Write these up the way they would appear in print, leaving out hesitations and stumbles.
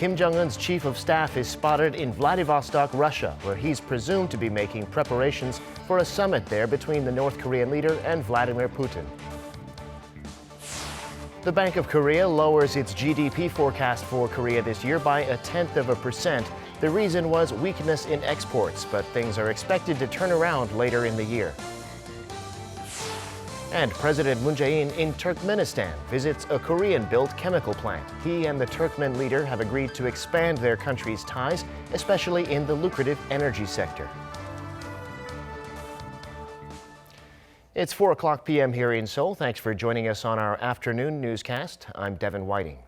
Kim Jong-un's chief of staff is spotted in Vladivostok, Russia, where he's presumed to be making preparations for a summit there between the North Korean leader and Vladimir Putin. The Bank of Korea lowers its GDP forecast for Korea this year by 0.1%. The reason was weakness in exports, but things are expected to turn around later in the year. And President Moon Jae-in in Turkmenistan visits a Korean-built chemical plant. He and the Turkmen leader have agreed to expand their country's ties, especially in the lucrative energy sector. It's 4:00 p.m. here in Seoul. Thanks for joining us on our afternoon newscast. I'm Devin Whiting.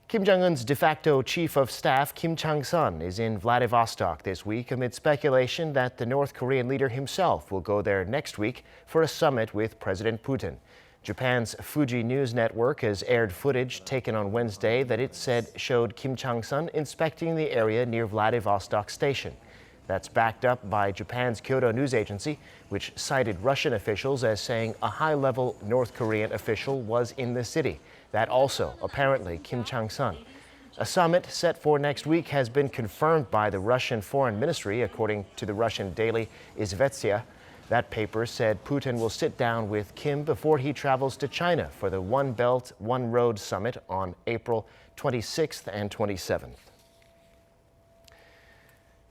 Kim Jong-un's de facto chief of staff, Chang-son, is in Vladivostok this week amid speculation that the North Korean leader himself will go there next week for a summit with President Putin. Japan's Fuji News Network has aired footage taken on Wednesday that it said showed Kim Chang-son inspecting the area near Vladivostok Station. That's backed up by Japan's Kyodo News Agency, which cited Russian officials as saying a high-level North Korean official was in the city. That also, apparently, Kim Chang-son. A summit set for next week has been confirmed by the Russian Foreign Ministry, according to the Russian daily Izvestia. That paper said Putin will sit down with Kim before he travels to China for the One Belt, One Road summit on April 26th and 27th.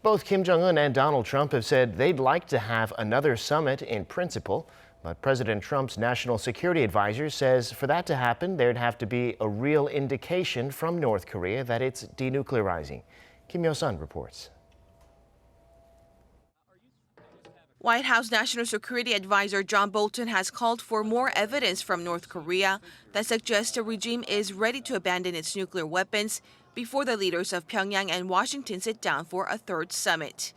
Both Kim Jong-un and Donald Trump have said they'd like to have another summit in principle. But President Trump's national security advisor says for that to happen, there'd have to be a real indication from North Korea that it's denuclearizing. Kim Yo-sun reports. White House National Security Advisor John Bolton has called for more evidence from North Korea that suggests the regime is ready to abandon its nuclear weapons before the leaders of Pyongyang and Washington sit down for a third summit.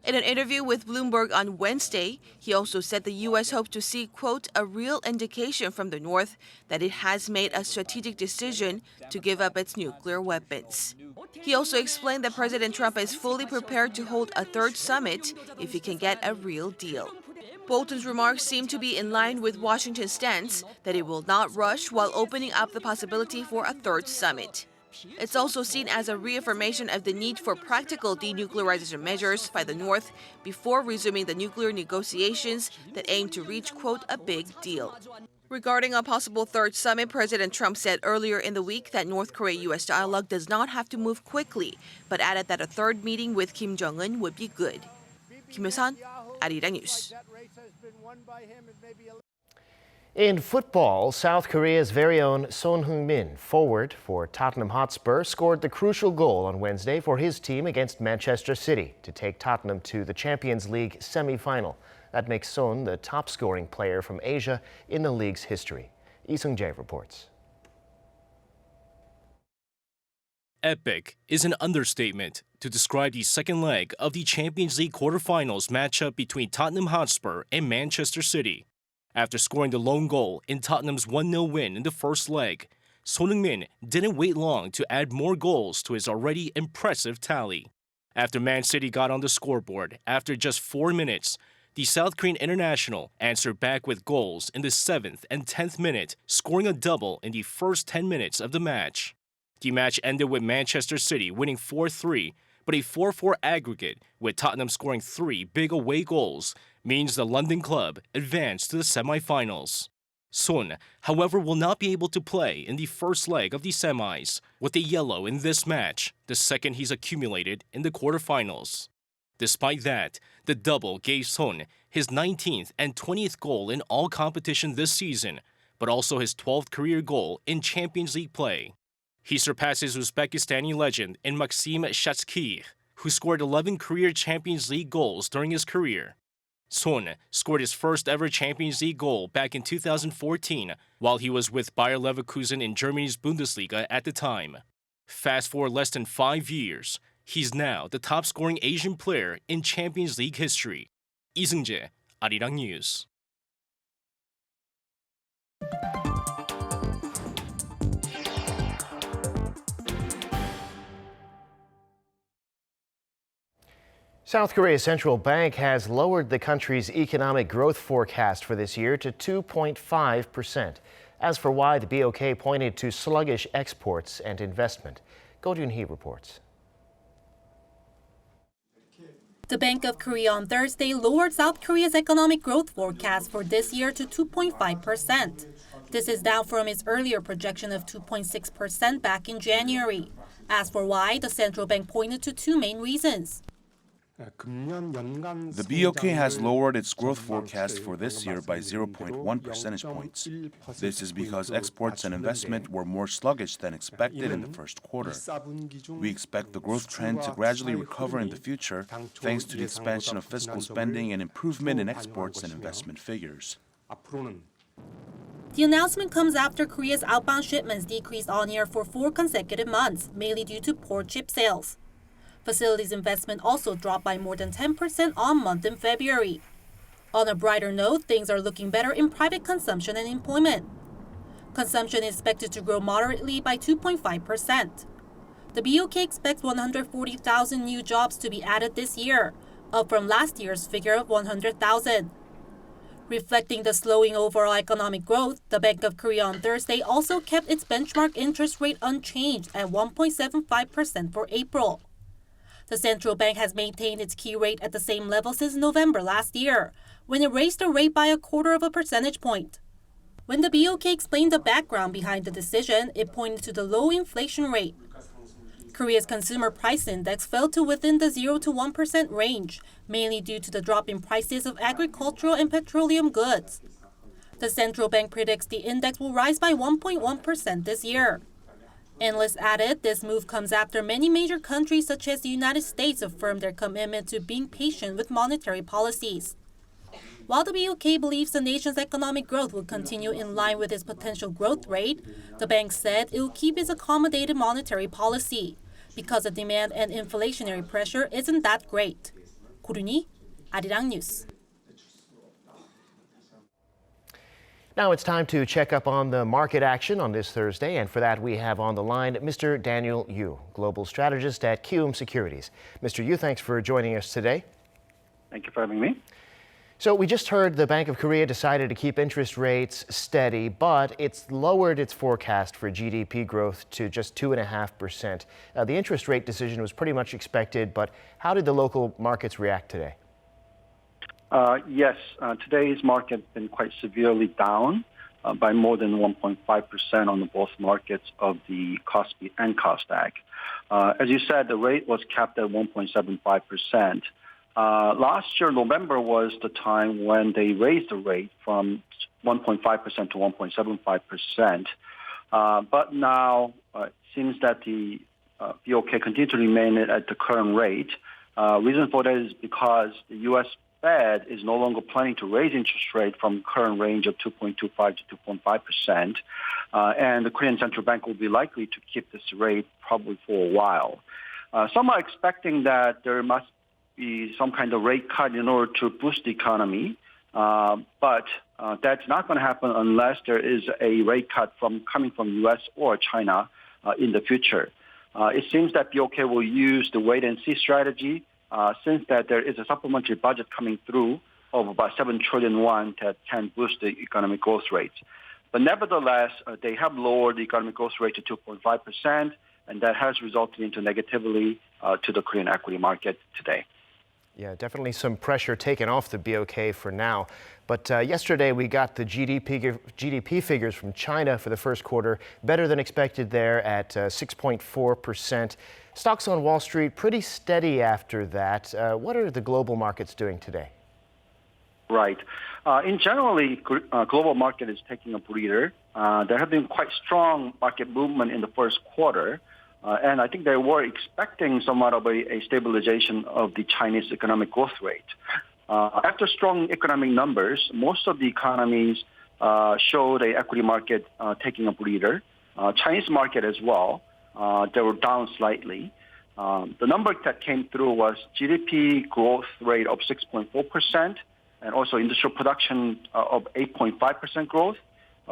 In an interview with Bloomberg on Wednesday, he also said the U.S. hopes to see, quote, a real indication from the North that it has made a strategic decision to give up its nuclear weapons. He also explained that President Trump is fully prepared to hold a third summit if he can get a real deal. Bolton's remarks seem to be in line with Washington's stance that it will not rush while opening up the possibility for a third summit. It's also seen as a reaffirmation of the need for practical denuclearization measures by the North before resuming the nuclear negotiations that aim to reach, quote, a big deal. Regarding a possible third summit, President Trump said earlier in the week that North Korea-U.S. dialogue does not have to move quickly, but added that a third meeting with Kim Jong-un would be good. Kim Yo-sun, Arirang News. In football, South Korea's very own Son Heung-min, forward for Tottenham Hotspur, scored the crucial goal on Wednesday for his team against Manchester City to take Tottenham to the Champions League semi-final. That makes Son the top-scoring player from Asia in the league's history. Lee Seung-jae reports. Epic is an understatement to describe the second leg of the Champions League quarterfinals matchup between Tottenham Hotspur and Manchester City. After scoring the lone goal in Tottenham's 1-0 win in the first leg, Son Heung-min didn't wait long to add more goals to his already impressive tally. After Man City got on the scoreboard after just 4 minutes, the South Korean international answered back with goals in the 7th and 10th minute, scoring a double in the first 10 minutes of the match. The match ended with Manchester City winning 4-3, but a 4-4 aggregate with Tottenham scoring 3 big away goals means the London club advanced to the semi-finals. Son, however, will not be able to play in the first leg of the semis, with a yellow in this match, the second he's accumulated in the quarterfinals. Despite that, the double gave Son his 19th and 20th goal in all competition this season, but also his 12th career goal in Champions League play. He surpasses Uzbekistani legend in Maxim Shatskikh, who scored 11 career Champions League goals during his career. Son scored his first ever Champions League goal back in 2014 while he was with Bayer Leverkusen in Germany's Bundesliga at the time. Fast forward less than 5 years, he's now the top scoring Asian player in Champions League history. Lee Seung-jae, Arirang News. South Korea's central bank has lowered the country's economic growth forecast for this year to 2.5%. As for why, the BOK pointed to sluggish exports and investment. Go Jun-hee reports. The Bank of Korea on Thursday lowered South Korea's economic growth forecast for this year to 2.5%. This is down from its earlier projection of 2.6% back in January. As for why, the central bank pointed to two main reasons. The BOK has lowered its growth forecast for this year by 0.1 percentage points. This is because exports and investment were more sluggish than expected in the first quarter. We expect the growth trend to gradually recover in the future thanks to the expansion of fiscal spending and improvement in exports and investment figures. The announcement comes after Korea's outbound shipments decreased on-year for 4 consecutive months, mainly due to poor chip sales. Facilities investment also dropped by more than 10% on month in February. On a brighter note, things are looking better in private consumption and employment. Consumption is expected to grow moderately by 2.5%. The BOK expects 140,000 new jobs to be added this year, up from last year's figure of 100,000. Reflecting the slowing overall economic growth, the Bank of Korea on Thursday also kept its benchmark interest rate unchanged at 1.75% for April. The central bank has maintained its key rate at the same level since November last year, when it raised the rate by 0.25 percentage point. When the BOK explained the background behind the decision, it pointed to the low inflation rate. Korea's consumer price index fell to within the 0 to 1% range, mainly due to the drop in prices of agricultural and petroleum goods. The central bank predicts the index will rise by 1.1% this year. Analysts added this move comes after many major countries such as the United States affirmed their commitment to being patient with monetary policies. While the BOK believes the nation's economic growth will continue in line with its potential growth rate, the bank said it will keep its accommodative monetary policy because the demand and inflationary pressure isn't that great. 고륜이 아리랑 뉴스. Now it's time to check up on the market action on this Thursday, and for that we have on the line Mr. Daniel Yu, Global Strategist at Kiwoom Securities. Mr. Yu, thanks for joining us today. Thank you for having me. So we just heard the Bank of Korea decided to keep interest rates steady, but it's lowered its forecast for GDP growth to just 2.5%. The interest rate decision was pretty much expected, but how did the local markets react today? Yes, today's market has been quite severely down by more than 1.5% on the both markets of the KOSPI and KOSDAQ. As you said, the rate was capped at 1.75%. Last year, November was the time when they raised the rate from 1.5% to 1.75%. But now it seems that the BOK continues to remain at the current rate. Reason for that is because the U.S. Fed is no longer planning to raise interest rate from current range of 2.25 to 2.5%. And the Korean Central Bank will be likely to keep this rate probably for a while. Some are expecting that there must be some kind of rate cut in order to boost the economy. But that's not going to happen unless there is a rate cut coming from U.S. or China in the future. It seems that BOK will use the wait-and-see strategy since that there is a supplementary budget coming through of about 7 trillion won that can boost the economic growth rates. But nevertheless, they have lowered the economic growth rate to 2.5%, and that has resulted into negatively to the Korean equity market today. Yeah, definitely some pressure taken off the BOK for now. But yesterday we got the GDP figures from China for the first quarter, better than expected there at 6.4%. Stocks on Wall Street pretty steady after that. What are the global markets doing today? Right. In generally, global market is taking a breather. There have been quite strong market movement in the first quarter. And I think they were expecting somewhat of a stabilization of the Chinese economic growth rate. After strong economic numbers, most of the economies showed an equity market taking a breather. Chinese market as well, they were down slightly. The number that came through was GDP growth rate of 6.4% and also industrial production of 8.5% growth.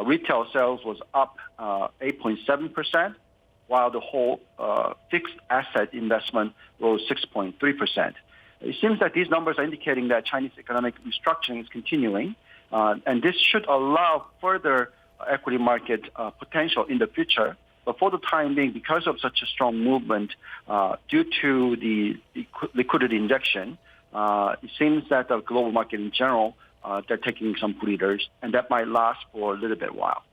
Retail sales was up 8.7%. While the whole fixed asset investment rose 6.3%. It seems that these numbers are indicating that Chinese economic restructuring is continuing, and this should allow further equity market potential in the future. But for the time being, because of such a strong movement due to the liquidity injection, it seems that the global market in general, they're taking some breathers, and that might last for a little bit while.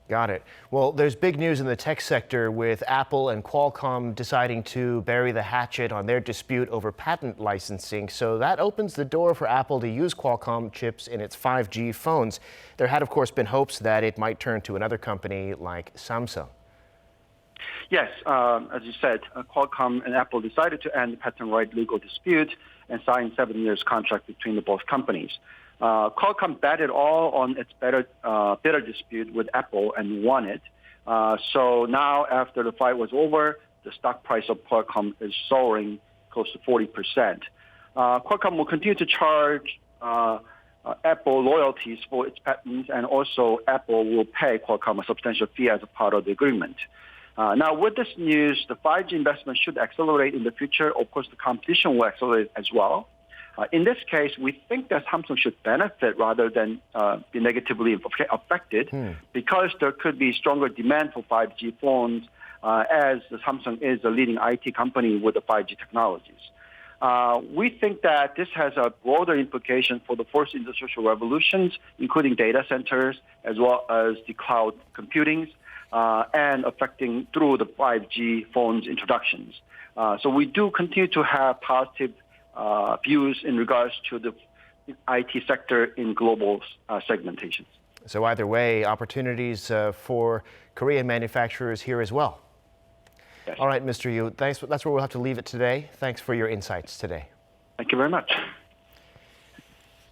Got it. Well, there's big news in the tech sector with Apple and Qualcomm deciding to bury the hatchet on their dispute over patent licensing. So that opens the door for Apple to use Qualcomm chips in its 5G phones. There had, of course, been hopes that it might turn to another company like Samsung. Yes, as you said, Qualcomm and Apple decided to end the patent right legal dispute and sign 7 years contract between the both companies. Qualcomm betted all on its bidder dispute with Apple and won it. So now, after the fight was over, the stock price of Qualcomm is soaring close to 40%. Qualcomm will continue to charge Apple royalties for its patents, and also Apple will pay Qualcomm a substantial fee as a part of the agreement. Now, with this news, the 5G investment should accelerate in the future. Of course, the competition will accelerate as well. In this case, we think that Samsung should benefit rather than be negatively affected because there could be stronger demand for 5G phones as Samsung is a leading IT company with the 5G technologies. We think that this has a broader implication for the fourth industrial revolutions, including data centers as well as the cloud computing, and affecting through the 5G phones introductions. So we do continue to have positive views in regards to the IT sector in global segmentations. So either way, opportunities for Korean manufacturers here as well. Yes. All right, Mr. Yu, thanks. That's where we'll have to leave it today. Thanks for your insights today. Thank you very much.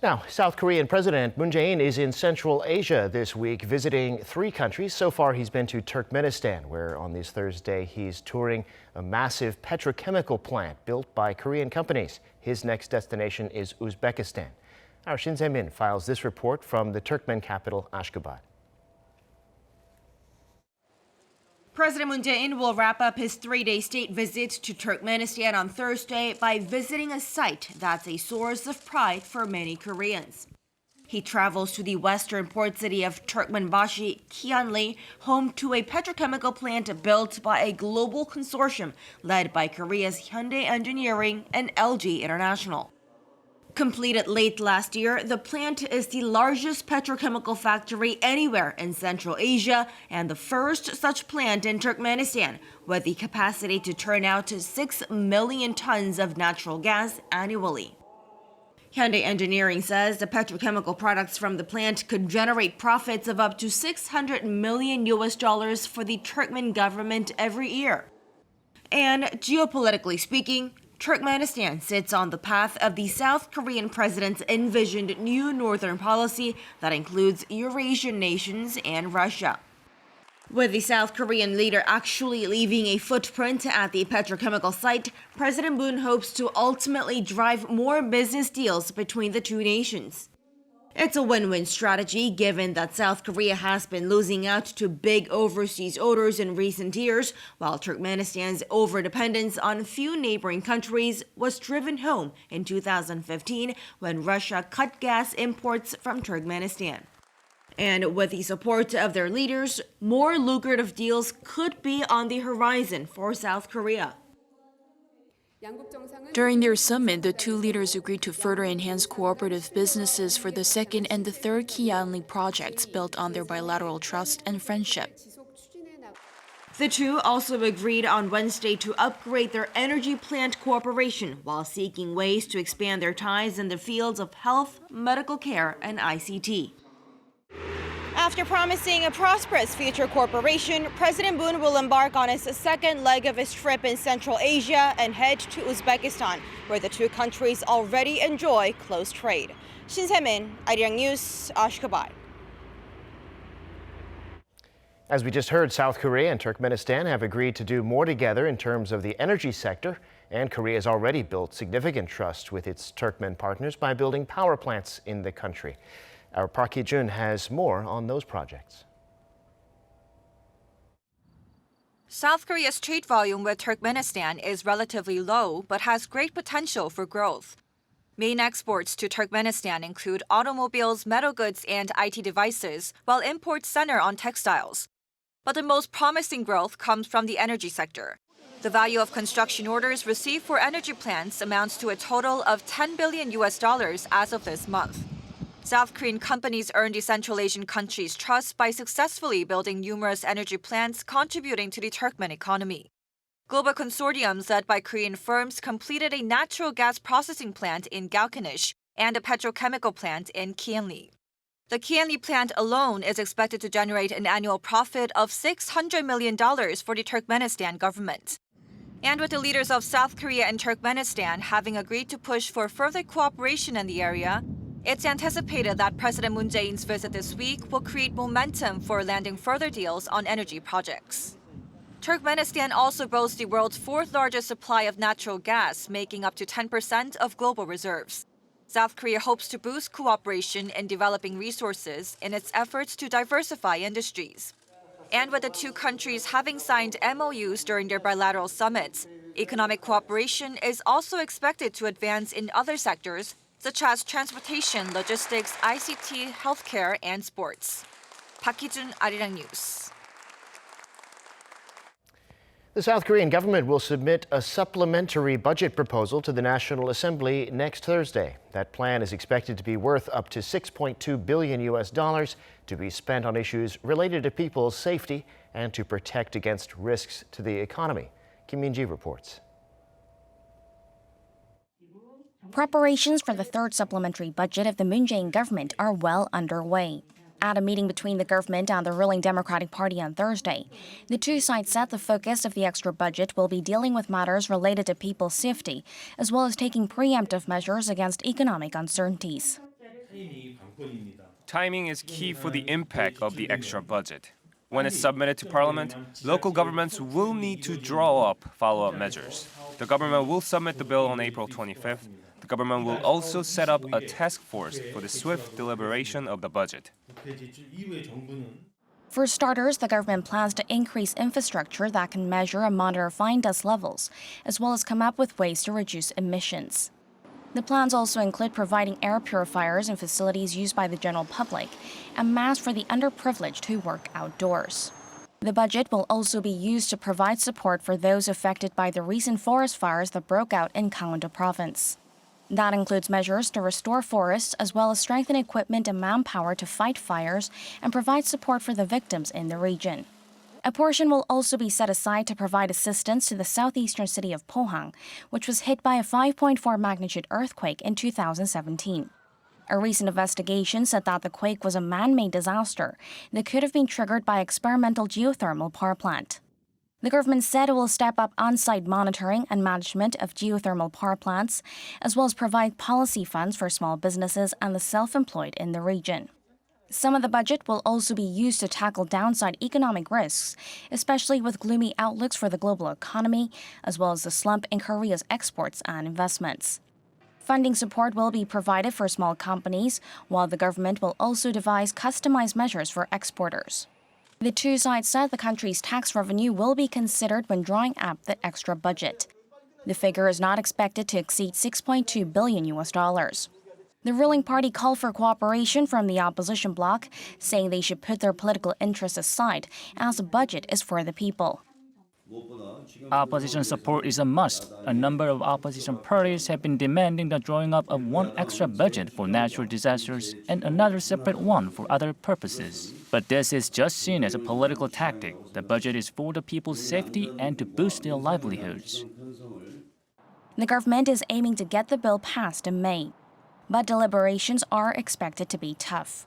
Now, South Korean President Moon Jae-in is in Central Asia this week, visiting 3 countries. So far, he's been to Turkmenistan, where on this Thursday, he's touring a massive petrochemical plant built by Korean companies. His next destination is Uzbekistan. Our Heung-min files this report from the Turkmen capital, Ashgabat. President Moon Jae-in will wrap up his 3-day state visit to Turkmenistan on Thursday by visiting a site that's a source of pride for many Koreans. He travels to the western port city of Turkmenbashi, Kiyanly, home to a petrochemical plant built by a global consortium led by Korea's Hyundai Engineering and LG International. Completed late last year, the plant is the largest petrochemical factory anywhere in Central Asia and the first such plant in Turkmenistan, with the capacity to turn out 6 million tons of natural gas annually. Hyundai Engineering says the petrochemical products from the plant could generate profits of up to $600 million for the Turkmen government every year. And geopolitically speaking, Turkmenistan sits on the path of the South Korean president's envisioned new northern policy that includes Eurasian nations and Russia. With the South Korean leader actually leaving a footprint at the petrochemical site, President Moon hopes to ultimately drive more business deals between the two nations. It's a win-win strategy given that South Korea has been losing out to big overseas orders in recent years, while Turkmenistan's overdependence on few neighboring countries was driven home in 2015 when Russia cut gas imports from Turkmenistan. And with the support of their leaders, more lucrative deals could be on the horizon for South Korea. During their summit, the two leaders agreed to further enhance cooperative businesses for the second and the third Kiyanly projects built on their bilateral trust and friendship. The two also agreed on Wednesday to upgrade their energy plant cooperation while seeking ways to expand their ties in the fields of health, medical care, and ICT. After promising a prosperous future cooperation, President Moon will embark on his second leg of his trip in Central Asia and head to Uzbekistan, where the two countries already enjoy close trade. HeungMin, Arirang News, Ashgabat. As we just heard, South Korea and Turkmenistan have agreed to do more together in terms of the energy sector, and Korea has already built significant trust with its Turkmen partners by building power plants in the country. Our Park Hee-jun has more on those projects. South Korea's trade volume with Turkmenistan is relatively low but has great potential for growth. Main exports to Turkmenistan include automobiles, metal goods, and IT devices, while imports center on textiles. But the most promising growth comes from the energy sector. The value of construction orders received for energy plants amounts to a total of $10 billion as of this month. South Korean companies earned the Central Asian country's trust by successfully building numerous energy plants contributing to the Turkmen economy. Global consortiums led by Korean firms completed a natural gas processing plant in Galkanish and a petrochemical plant in Kiyanly. The Kiyanly plant alone is expected to generate an annual profit of $600 million for the Turkmenistan government. And with the leaders of South Korea and Turkmenistan having agreed to push for further cooperation in the area, it's anticipated that President Moon Jae-in's visit this week will create momentum for landing further deals on energy projects. Turkmenistan also boasts the world's fourth largest supply of natural gas, making up to 10% of global reserves. South Korea hopes to boost cooperation in developing resources in its efforts to diversify industries. And with the two countries having signed MOUs during their bilateral summits, economic cooperation is also expected to advance in other sectors such as transportation, logistics, ICT, healthcare, and sports. Park Hee-jun, Arirang News. The South Korean government will submit a supplementary budget proposal to the National Assembly next Thursday. That plan is expected to be worth up to $6.2 billion to be spent on issues related to people's safety and to protect against risks to the economy. Kim Min-ji reports. Preparations for the third supplementary budget of the Moon Jae-in government are well underway. At a meeting between the government and the ruling Democratic Party on Thursday, the two sides said the focus of the extra budget will be dealing with matters related to people's safety, as well as taking preemptive measures against economic uncertainties. Timing is key for the impact of the extra budget. When it's submitted to Parliament, local governments will need to draw up follow-up measures. The government will submit the bill on April 25th. The government will also set up a task force for the swift deliberation of the budget. For starters, the government plans to increase infrastructure that can measure and monitor fine dust levels, as well as come up with ways to reduce emissions. The plans also include providing air purifiers in facilities used by the general public and masks for the underprivileged who work outdoors. The budget will also be used to provide support for those affected by the recent forest fires that broke out in Gangwon province. That includes measures to restore forests as well as strengthen equipment and manpower to fight fires and provide support for the victims in the region. A portion will also be set aside to provide assistance to the southeastern city of Pohang, which was hit by a 5.4 magnitude earthquake in 2017. A recent investigation said that the quake was a man-made disaster that could have been triggered by experimental geothermal power plant. The government said it will step up on-site monitoring and management of geothermal power plants, as well as provide policy funds for small businesses and the self-employed in the region. Some of the budget will also be used to tackle downside economic risks, especially with gloomy outlooks for the global economy, as well as the slump in Korea's exports and investments. Funding support will be provided for small companies, while the government will also devise customized measures for exporters. The two sides said the country's tax revenue will be considered when drawing up the extra budget. The figure is not expected to exceed $6.2 billion. The ruling party called for cooperation from the opposition bloc, saying they should put their political interests aside as the budget is for the people. Opposition support is a must. A number of opposition parties have been demanding the drawing up of one extra budget for natural disasters and another separate one for other purposes. But this is just seen as a political tactic. The budget is for the people's safety and to boost their livelihoods. The government is aiming to get the bill passed in May, but deliberations are expected to be tough.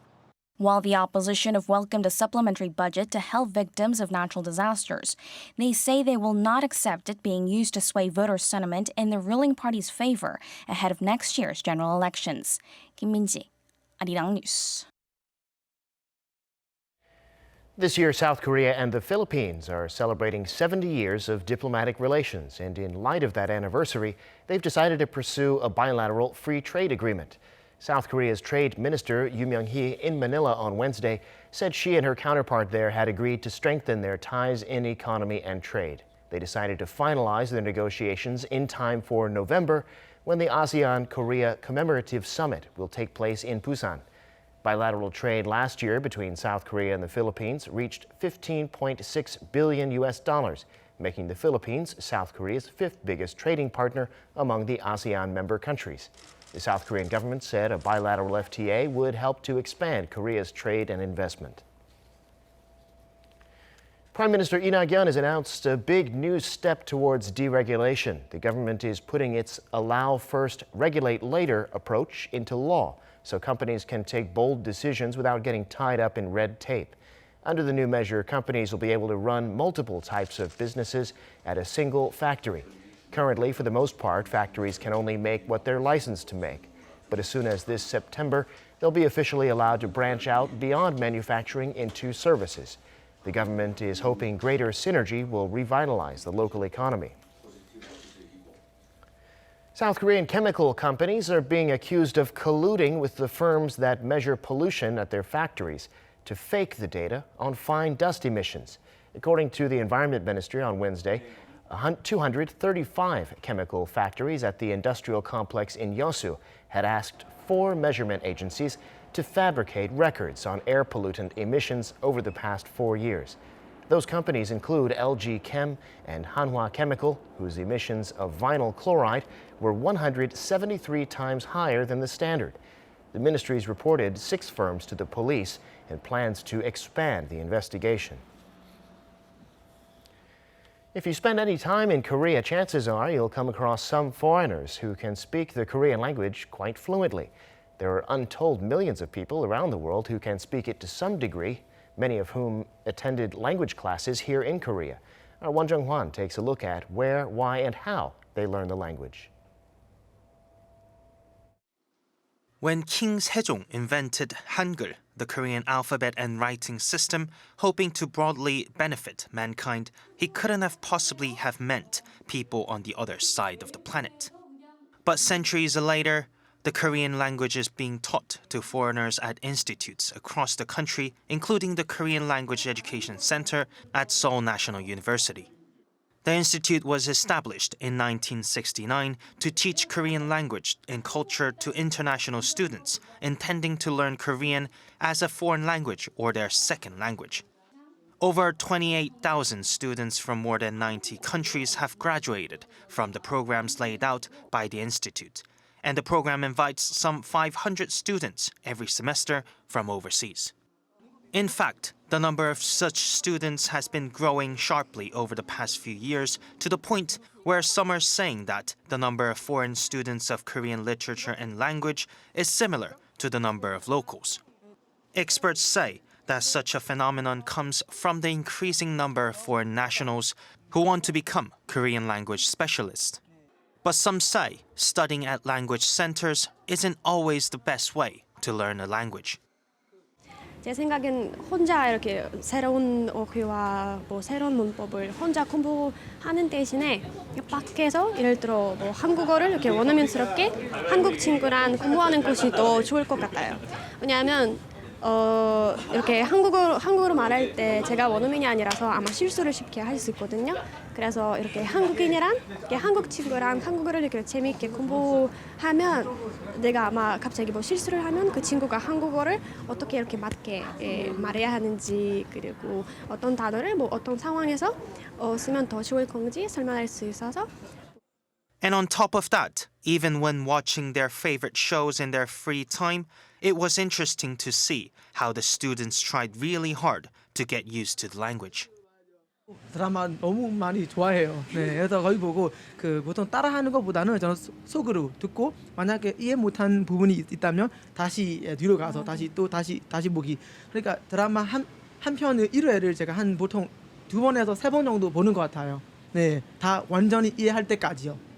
While the opposition have welcomed a supplementary budget to help victims of natural disasters, they say they will not accept it being used to sway voter sentiment in the ruling party's favor ahead of next year's general elections. Kim Min-ji, Arirang News. This year, South Korea and the Philippines are celebrating 70 years of diplomatic relations, and in light of that anniversary, they've decided to pursue a bilateral free trade agreement. South Korea's Trade Minister Yoo Myung-hee in Manila on Wednesday said she and her counterpart there had agreed to strengthen their ties in economy and trade. They decided to finalize their negotiations in time for November, when the ASEAN-Korea Commemorative Summit will take place in Busan. Bilateral trade last year between South Korea and the Philippines reached $15.6 billion, making the Philippines South Korea's fifth biggest trading partner among the ASEAN member countries. The South Korean government said a bilateral FTA would help to expand Korea's trade and investment. Prime Minister Lee Nak-yeon has announced a big new step towards deregulation. The government is putting its allow first, regulate later approach into law, so companies can take bold decisions without getting tied up in red tape. Under the new measure, companies will be able to run multiple types of businesses at a single factory. Currently, for the most part, factories can only make what they're licensed to make. But as soon as this September, they'll be officially allowed to branch out beyond manufacturing into services. The government is hoping greater synergy will revitalize the local economy. South Korean chemical companies are being accused of colluding with the firms that measure pollution at their factories to fake the data on fine dust emissions. According to the Environment Ministry on Wednesday, 235 chemical factories at the industrial complex in Yeosu had asked 4 measurement agencies to fabricate records on air pollutant emissions over the past 4 years. Those companies include LG Chem and Hanwha Chemical, whose emissions of vinyl chloride were 173 times higher than the standard. The ministry's reported 6 firms to the police and plans to expand the investigation. If you spend any time in Korea, chances are you'll come across some foreigners who can speak the Korean language quite fluently. There are untold millions of people around the world who can speak it to some degree, many of whom attended language classes here in Korea. Our Won Jung-hwan takes a look at where, why, and how they learn the language. When King Sejong invented Hangul, the Korean alphabet and writing system, hoping to broadly benefit mankind, he couldn't have possibly have meant people on the other side of the planet. But centuries later, the Korean language is being taught to foreigners at institutes across the country, including the Korean Language Education Center at Seoul National University. The institute was established in 1969 to teach Korean language and culture to international students intending to learn Korean as a foreign language or their second language. Over 28,000 students from more than 90 countries have graduated from the programs laid out by the institute, and the program invites some 500 students every semester from overseas. In fact, the number of such students has been growing sharply over the past few years to the point where some are saying that the number of foreign students of Korean literature and language is similar to the number of locals. Experts say that such a phenomenon comes from the increasing number of foreign nationals who want to become Korean language specialists. But some say studying at language centers isn't always the best way to learn a language. 제 생각엔 혼자 이렇게 새로운 어휘와 새로운 문법을 혼자 공부하는 대신에 밖에서 예를 들어 한국어를 이렇게 원어민스럽게 한국 친구랑 공부하는 것이 더 좋을 것 같아요. 왜냐하면 이렇게 한국어로 말할 때 제가 원어민이 아니라서 아마 실수를 쉽게 할 수 있거든요. 그래서 이렇게 한국인이랑 이렇게 한국 친구랑 한국어를 이렇게 재미있게 공부하면 내가 아마 갑자기 실수를 하면 그 친구가 한국어를 어떻게 이렇게 맞게 말해야 하는지 그리고 어떤 단어를 어떤 상황에서 쓰면 더 좋을 건지 설명할 수 있어서. And on top of that, even when watching their favorite shows in their free time, it was interesting to see how the students tried really hard to get used to the language. 드라마 너무 많이 좋아해요. 네, 그래서 거의 보고 보통 따라하는 것보다는 저는 속으로 듣고 만약에 이해 못한 부분이 있다면 다시 뒤로 가서 다시 보기. 그러니까 드라마 한 편의 1회를 제가 보통 2번에서 3번 정도 보는 것 같아요. 네, 다 완전히 이해할 때까지요.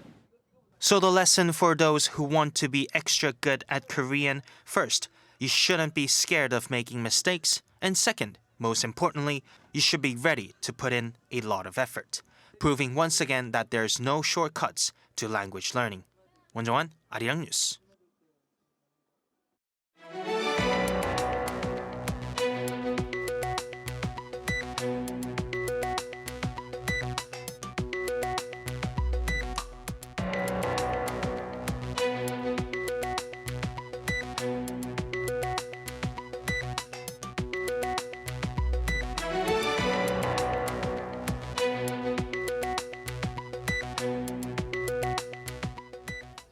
So the lesson for those who want to be extra good at Korean, first, you shouldn't be scared of making mistakes, and second, most importantly, you should be ready to put in a lot of effort, proving once again that there's no shortcuts to language learning. Won Jung-un, Arirang News.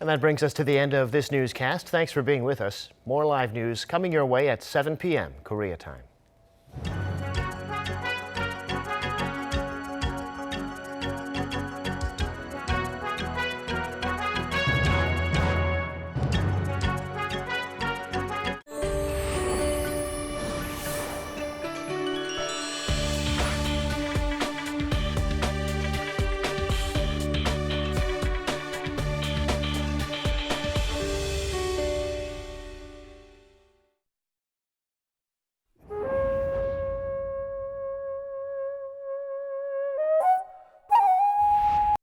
And that brings us to the end of this newscast. Thanks for being with us. More live news coming your way at 7 p.m. Korea time.